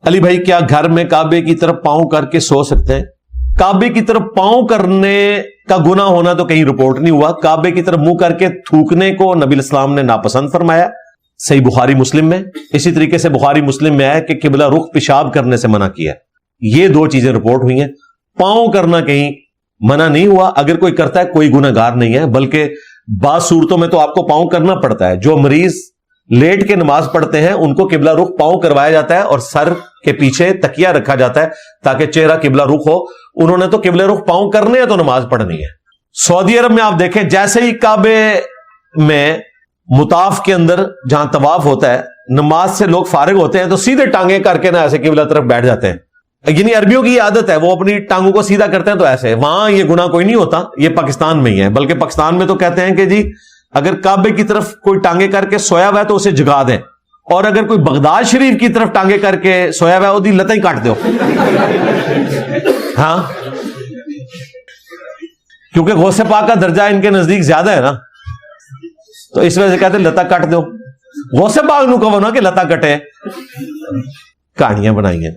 علی بھائی کیا گھر میں کعبے کی طرف پاؤں کر کے سو سکتے ہیں؟ کعبے کی طرف پاؤں کرنے کا گناہ ہونا تو کہیں رپورٹ نہیں ہوا. کعبے کی طرف منہ کر کے تھوکنے کو نبی الاسلام نے ناپسند فرمایا, صحیح بخاری مسلم میں. اسی طریقے سے بخاری مسلم میں ہے کہ قبلہ رخ پیشاب کرنے سے منع کیا. یہ دو چیزیں رپورٹ ہوئی ہیں. پاؤں کرنا کہیں منع نہیں ہوا. اگر کوئی کرتا ہے کوئی گناہ گار نہیں ہے, بلکہ بعض صورتوں میں تو آپ کو پاؤں کرنا پڑتا ہے. جو مریض لیٹ کے نماز پڑھتے ہیں ان کو قبلہ رخ پاؤں کروایا جاتا ہے اور سر کے پیچھے تکیہ رکھا جاتا ہے تاکہ چہرہ قبلہ رخ ہو. انہوں نے تو قبلہ رخ پاؤں کرنے ہیں تو نماز پڑھنی ہے. سعودی عرب میں آپ دیکھیں جیسے ہی کعبے میں مطاف کے اندر جہاں طواف ہوتا ہے نماز سے لوگ فارغ ہوتے ہیں تو سیدھے ٹانگیں کر کے نا ایسے قبلہ طرف بیٹھ جاتے ہیں. یعنی عربیوں کی یہ عادت ہے, وہ اپنی ٹانگوں کو سیدھا کرتے ہیں تو ایسے. وہاں یہ گناہ کوئی نہیں ہوتا, یہ پاکستان میں ہی ہے. بلکہ پاکستان میں تو کہتے ہیں کہ جی اگر کعبے کی طرف کوئی ٹانگیں کر کے سویا ہوا ہے تو اسے جگا دیں, اور اگر کوئی بغداد شریف کی طرف ٹانگیں کر کے سویا ہوا ہے وہ لتیں ہی کاٹ دو. ہاں, کیونکہ غوث پاک کا درجہ ان کے نزدیک زیادہ ہے نا, تو اس وجہ سے کہتے ہیں لتا کاٹ دو. غوث پاک نو کہو نا کہ لتا کٹے, کہانیاں بنائی ہیں.